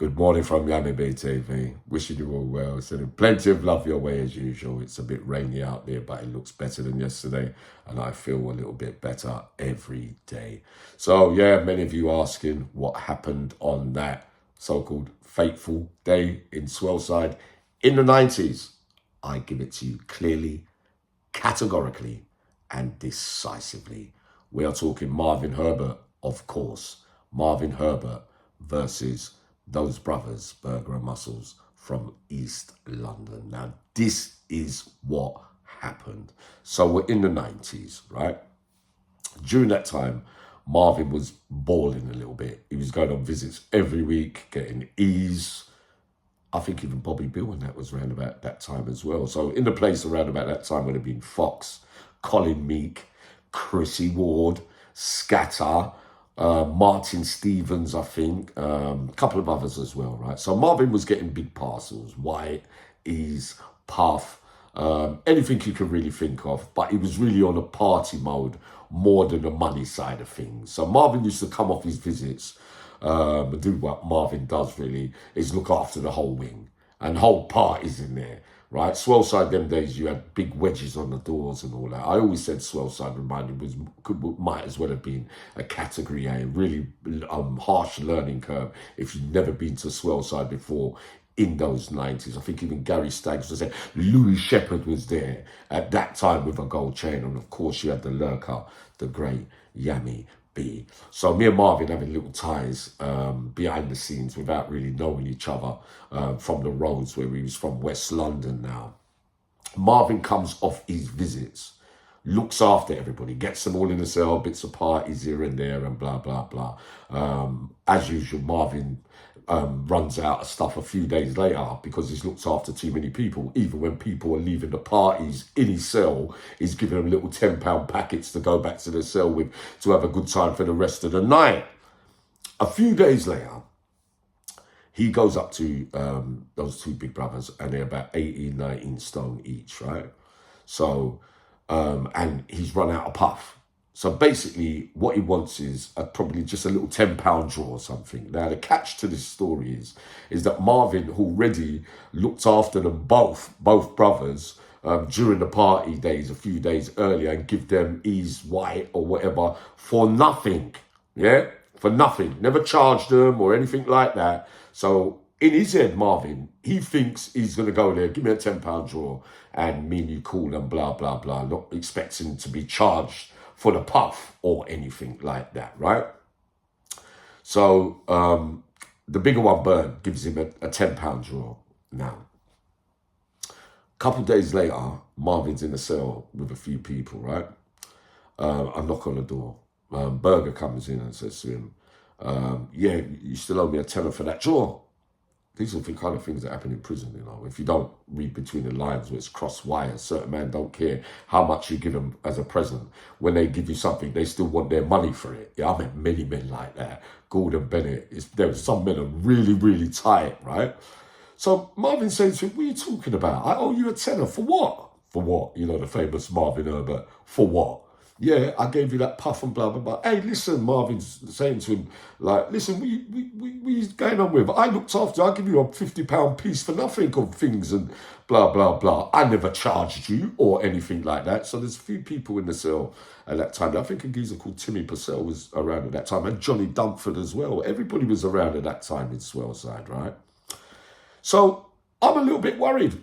Good morning from Yami Bay TV. Wishing you all well. Sending plenty of love your way as usual. It's a bit rainy out there, but it looks better than yesterday. And I feel a little bit better every day. So, yeah, many of you asking what happened on that so-called fateful day in Swellside in the 90s. I give it to you clearly, categorically, and decisively. We are talking Marvin Herbert, of course. Marvin Herbert versus those brothers, Burger and Muscles, from East London. Now, this is what happened. So we're in the 90s, right? During that time, Marvin was balling a little bit. He was going on visits every week, getting ease. I think even Bobby Bill and that was around about that time as well. So in the place around about that time would have been Fox, Colin Meek, chrisward, Scatter, Martin Stevens, I think, a couple of others as well, right? So Marvin was getting big parcels, White, Ease, Puff, anything you could really think of, but he was really on a party mode more than the money side of things. So Marvin used to come off his visits, do what Marvin does really, is look after the whole wing and whole parties in there. Right, Swellside them days you had big wedges on the doors and all that. I always said Swellside might as well have been a category A, really harsh learning curve if you've never been to Swellside before in those 90s. I think even Gary Staggs was there. Louis Shepherd was there at that time with a gold chain, and of course you had the lurker, the great Yami B. So me and Marvin having little ties behind the scenes without really knowing each other from the roads where he was from West London now. Marvin comes off his visits, looks after everybody, gets them all in the cell, bits of parties here and there and blah, blah, blah. As usual, Marvin runs out of stuff a few days later because he's looked after too many people. Even when people are leaving the parties in his cell, he's giving them little £10 packets to go back to the cell with to have a good time for the rest of the night. A few days later, he goes up to those two big brothers, and they're about 18, 19 stone each, right? So, and he's run out of puff. So basically, what he wants is probably just a little £10 draw or something. Now, the catch to this story is that Marvin already looked after them both brothers, during the party days, a few days earlier, and give them Ease, White, or whatever for nothing. Yeah? For nothing. Never charged them or anything like that. So in his head, Marvin, he thinks he's going to go there, give me a £10 draw, and me and you cool and blah, blah, blah, not expecting to be charged for the puff or anything like that, right? So the bigger one, Burg, gives him a £10 draw. Now, a couple of days later, Marvin's in the cell with a few people, right? I knock on the door. Burger comes in and says to him, yeah, you still owe me a tenner for that draw. These are the kind of things that happen in prison, you know. If you don't read between the lines where it's cross wires, certain men don't care how much you give them as a present. When they give you something, they still want their money for it. Yeah, I met many men like that. Gordon Bennett, there were some men are really, really tight, right? So Marvin says to him, what are you talking about? I owe you a tenner. For what? For what? You know, the famous Marvin Herbert. For what? Yeah, I gave you that puff and blah, blah, blah. Hey, listen, Marvin's saying to him, like, listen, what are going on with? I looked after, I give you a £50 piece for nothing of things and blah, blah, blah. I never charged you or anything like that. So there's a few people in the cell at that time. I think a geezer called Timmy Purcell was around at that time, and Johnny Dumford as well. Everybody was around at that time in Swellside, right? So I'm a little bit worried.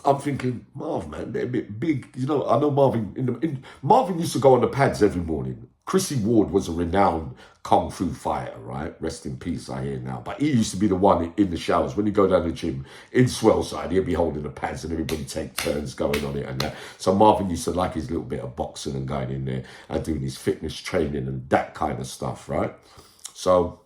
I'm thinking, Marv, man, they're a bit big. You know, I know Marvin. Marvin used to go on the pads every morning. chrisward was a renowned kung fu fighter, right? Rest in peace, I hear now. But he used to be the one in the showers. When you go down the gym in Swellside, he'd be holding the pads and everybody take turns going on it and that. So Marvin used to like his little bit of boxing and going in there and doing his fitness training and that kind of stuff, right? So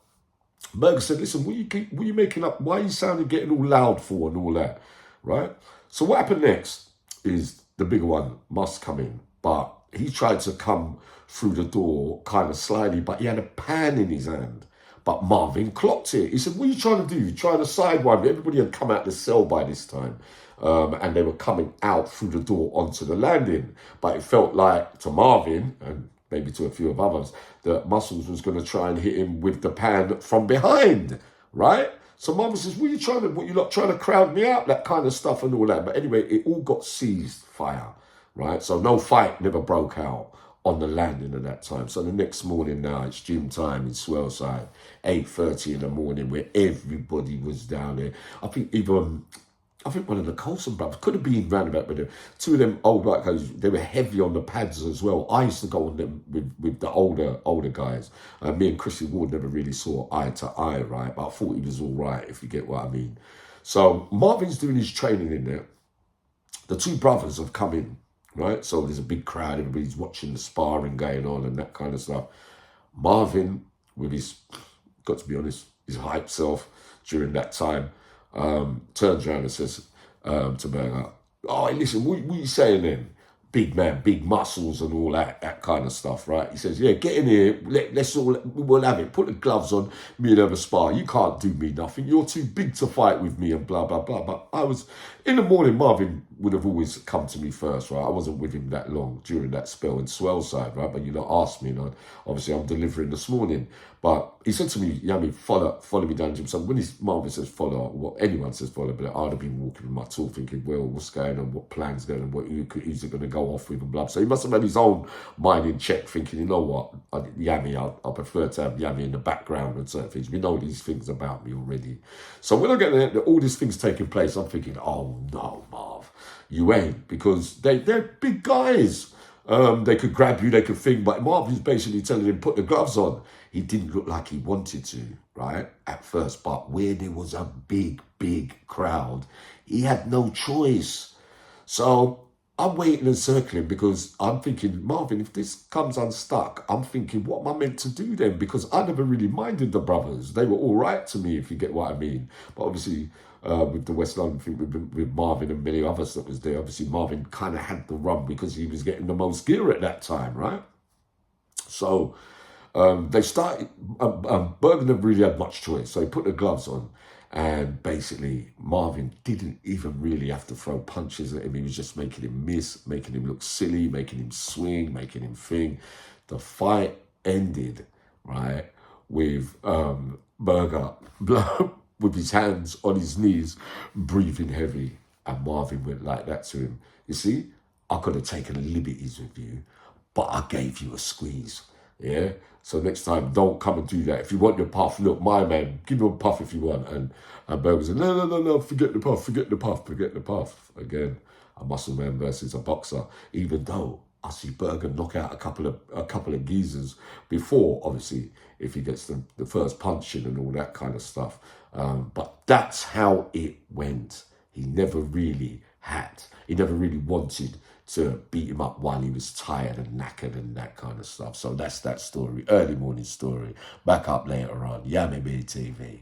Burger said, listen, what are you making up? Why are you sounding getting all loud for and all that, right? So what happened next is the bigger one must come in, but he tried to come through the door kind of slyly, but he had a pan in his hand. But Marvin clocked it. He said, what are you trying to do? You're trying to sidewind. Everybody had come out the cell by this time, and they were coming out through the door onto the landing. But it felt like to Marvin, and maybe to a few of others, that Muscles was going to try and hit him with the pan from behind, right? So Marvin says, what you lot trying to crowd me out, that kind of stuff and all that. But anyway, it all got seized fire, right? So no fight never broke out on the landing at that time. So the next morning now, it's gym time in Swellside, 8:30 in the morning, where everybody was down there. I think one of the Colson brothers, could have been roundabout, but two of them old white guys, they were heavy on the pads as well. I used to go on them with the older guys. Me and chrisward never really saw eye to eye, right? But I thought he was all right, if you get what I mean. So Marvin's doing his training in there. The two brothers have come in, right? So there's a big crowd, everybody's watching the sparring going on and that kind of stuff. Marvin, with his, got to be honest, his hype self during that time, turns around and says to Burger, "Oh, listen, what you saying then? Big man, big muscles and all that kind of stuff, right?" He says, "Yeah, get in here, we'll have it. Put the gloves on, me and have a spar. You can't do me nothing. You're too big to fight with me and blah, blah, blah." But I was, in the morning, Marvin would have always come to me first, right? I wasn't with him that long during that spell in Swellside, right? But asked me, obviously I'm delivering this morning. But he said to me, "Yami, follow me down to him." So when Marvin says follow, well, anyone says follow, but I'd have been walking with my tool thinking, well, what's going on, what plan's going on, who's it going to go off with and blah. So he must have had his own mind in check, thinking, you know what, Yami, I prefer to have Yami in the background and certain things. We know these things about me already. So when I get there, all these things taking place, I'm thinking, oh no, Marv, you ain't, because they're big guys. They could grab you, they could think, but Marvin's basically telling him, put the gloves on. He didn't look like he wanted to, right, at first, but where there was a big crowd, he had no choice. So I'm waiting and circling because I'm thinking, Marvin, if this comes unstuck, I'm thinking, what am I meant to do then? Because I never really minded the brothers. They were all right to me, if you get what I mean. But obviously, with the West London thing, with Marvin and many others that was there, obviously Marvin kind of had the run because he was getting the most gear at that time, right? So they started, Burg never really had much choice, so he put the gloves on, and basically Marvin didn't even really have to throw punches at him. He was just making him miss, making him look silly, making him swing, making him thing. The fight ended, right, with Burger with his hands on his knees, breathing heavy, and Marvin went like that to him. You see, I could have taken liberties with you, but I gave you a squeeze. Yeah? So next time, don't come and do that. If you want your puff, look, my man, give me a puff if you want. And Burger said, no, forget the puff. Again, a muscle man versus a boxer, even though I see Burger knock out a couple of geezers before, obviously, if he gets the first punch in and all that kind of stuff. But that's how it went. He never really wanted to beat him up while he was tired and knackered and that kind of stuff. So that's that story, early morning story. Back up later on. Yami TV.